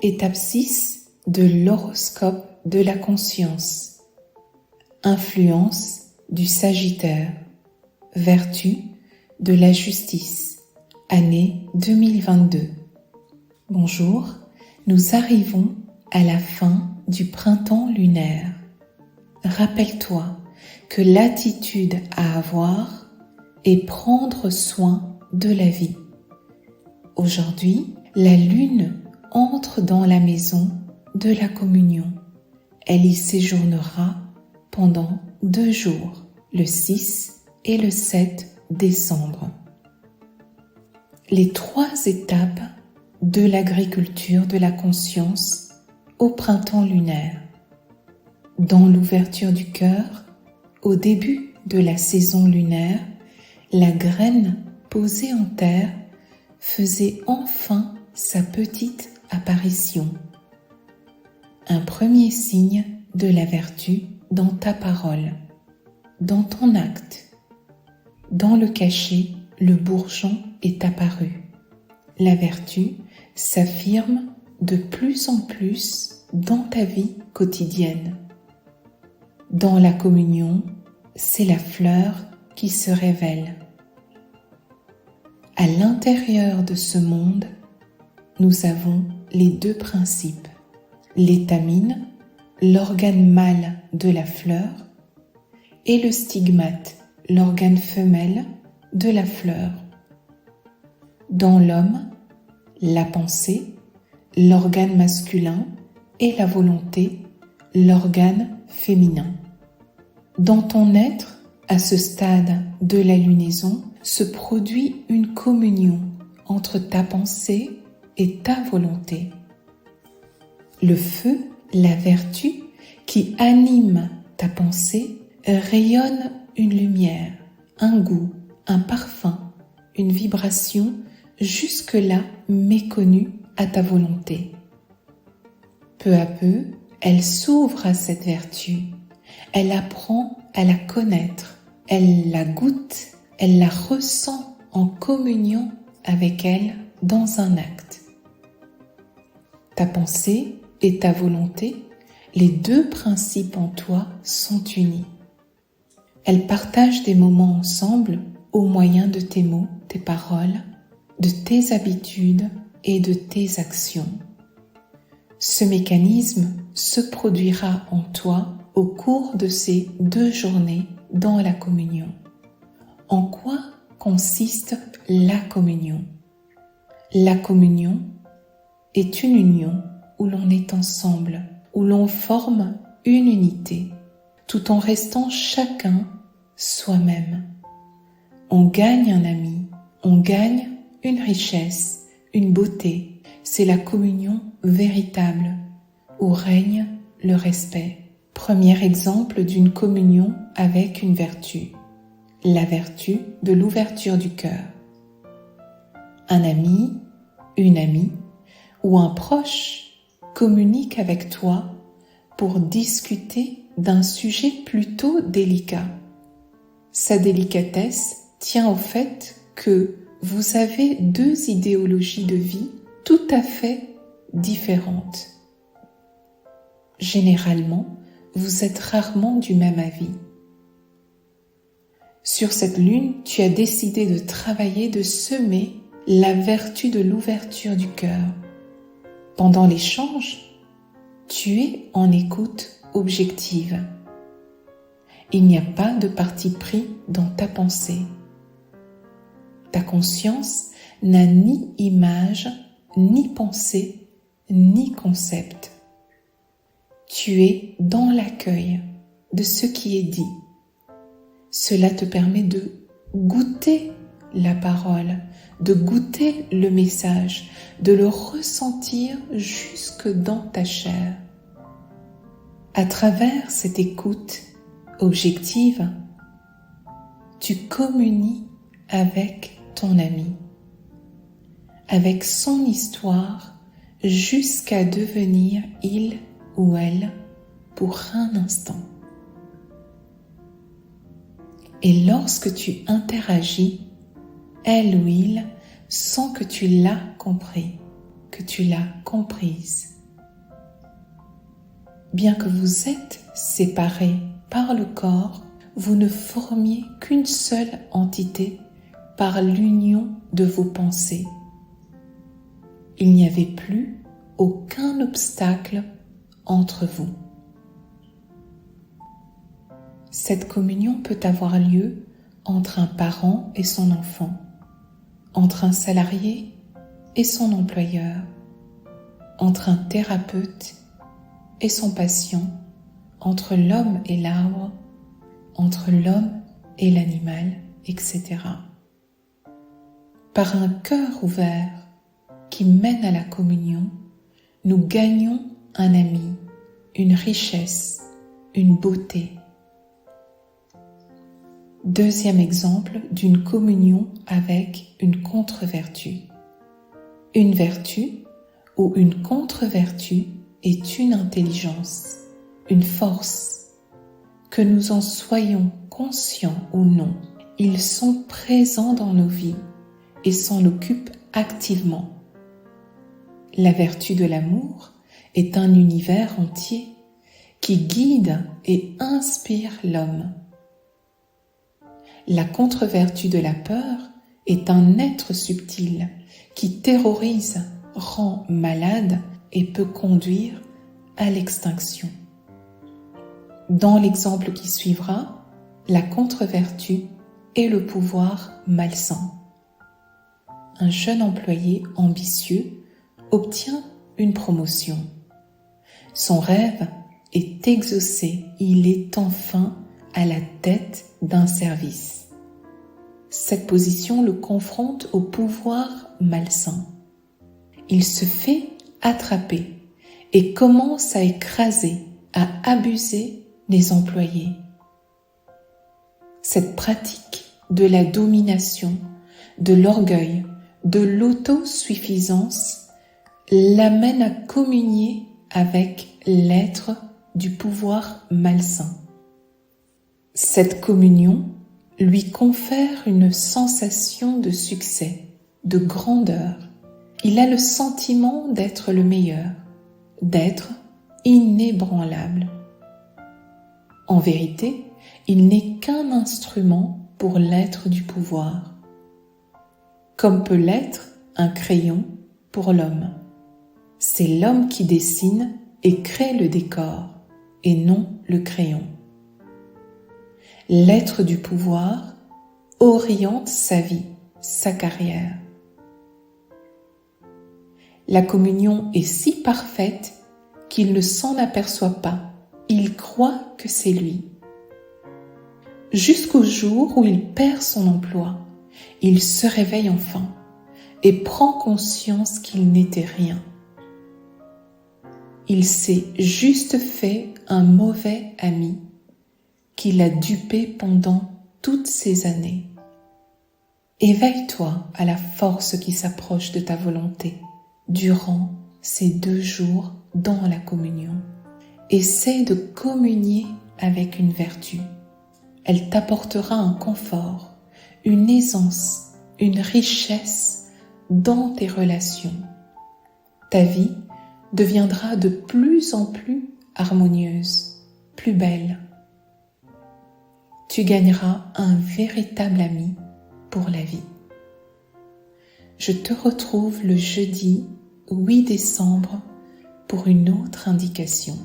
Étape 6 de l'horoscope de la conscience. Influence du Sagittaire. Vertu de la justice. Année 2022. Bonjour, nous arrivons à la fin du printemps lunaire. Rappelle-toi que l'attitude à avoir est prendre soin de la vie. Aujourd'hui, la lune entre dans la maison de la communion. Elle y séjournera pendant 2 jours, le 6 et le 7 décembre. Les 3 étapes de l'agriculture de la conscience au printemps lunaire. Dans l'ouverture du cœur, au début de la saison lunaire, la graine posée en terre faisait enfin sa petite apparition. Un premier signe de la vertu dans ta parole, dans ton acte. Dans le cachet, le bourgeon est apparu. La vertu s'affirme de plus en plus dans ta vie quotidienne. Dans la communion, c'est la fleur qui se révèle. À l'intérieur de ce monde, nous avons les 2 principes, l'étamine, l'organe mâle de la fleur, et le stigmate, l'organe femelle de la fleur. Dans l'homme, la pensée, l'organe masculin, et la volonté, l'organe féminin. Dans ton être, à ce stade de la lunaison, se produit une communion entre ta pensée et ta volonté. Le feu, la vertu qui anime ta pensée, rayonne une lumière, un goût, un parfum, une vibration jusque-là méconnue à ta volonté. Peu à peu, elle s'ouvre à cette vertu, elle apprend à la connaître, elle la goûte, elle la ressent en communion avec elle dans un acte. Ta pensée et ta volonté, les 2 principes en toi sont unis. Elles partagent des moments ensemble au moyen de tes mots, tes paroles, de tes habitudes et de tes actions. Ce mécanisme se produira en toi au cours de ces 2 journées dans la communion. En quoi consiste la communion ? La communion est une union où l'on est ensemble, où l'on forme une unité, tout en restant chacun soi-même. On gagne un ami, on gagne une richesse, une beauté. C'est la communion véritable, où règne le respect. Premier exemple d'une communion avec une vertu, la vertu de l'ouverture du cœur. Un ami, une amie ou un proche communique avec toi pour discuter d'un sujet plutôt délicat. Sa délicatesse tient au fait que vous avez 2 idéologies de vie tout à fait différentes. Généralement, vous êtes rarement du même avis. Sur cette lune, tu as décidé de travailler, de semer la vertu de l'ouverture du cœur. Pendant l'échange, tu es en écoute objective. Il n'y a pas de parti pris dans ta pensée. Ta conscience n'a ni image, ni pensée, ni concept. Tu es dans l'accueil de ce qui est dit. Cela te permet de goûter la parole, de goûter le message, de le ressentir jusque dans ta chair. À travers cette écoute objective, tu communies avec ton ami, avec son histoire jusqu'à devenir il ou elle pour un instant. Et lorsque tu interagis, elle ou il sent que tu l'as compris, que tu l'as comprise. Bien que vous êtes séparés par le corps, vous ne formiez qu'une seule entité par l'union de vos pensées. Il n'y avait plus aucun obstacle entre vous. Cette communion peut avoir lieu entre un parent et son enfant, entre un salarié et son employeur, entre un thérapeute et son patient, entre l'homme et l'arbre, entre l'homme et l'animal, etc. Par un cœur ouvert qui mène à la communion, nous gagnons un ami, une richesse, une beauté. Deuxième exemple d'une communion avec une contre-vertu. Une vertu ou une contre-vertu est une intelligence, une force. Que nous en soyons conscients ou non, ils sont présents dans nos vies et s'en occupent activement. La vertu de l'amour est un univers entier qui guide et inspire l'homme. La contre-vertu de la peur est un être subtil qui terrorise, rend malade et peut conduire à l'extinction. Dans l'exemple qui suivra, la contre-vertu est le pouvoir malsain. Un jeune employé ambitieux obtient une promotion. Son rêve est exaucé, il est enfin à la tête d'un service. Cette position le confronte au pouvoir malsain. Il se fait attraper et commence à écraser, à abuser les employés. Cette pratique de la domination, de l'orgueil, de l'autosuffisance l'amène à communier avec l'être du pouvoir malsain. Cette communion lui confère une sensation de succès, de grandeur. Il a le sentiment d'être le meilleur, d'être inébranlable. En vérité, il n'est qu'un instrument pour l'être du pouvoir, comme peut l'être un crayon pour l'homme. C'est l'homme qui dessine et crée le décor, et non le crayon. L'être du pouvoir oriente sa vie, sa carrière. La communion est si parfaite qu'il ne s'en aperçoit pas. Il croit que c'est lui. Jusqu'au jour où il perd son emploi, il se réveille enfin et prend conscience qu'il n'était rien. Il s'est juste fait un mauvais ami qui l'a dupé pendant toutes ces années. Éveille-toi à la force qui s'approche de ta volonté durant ces 2 jours dans la communion. Essaie de communier avec une vertu. Elle t'apportera un confort, une aisance, une richesse dans tes relations. Ta vie deviendra de plus en plus harmonieuse, plus belle. Tu gagneras un véritable ami pour la vie. Je te retrouve le jeudi 8 décembre pour une autre indication.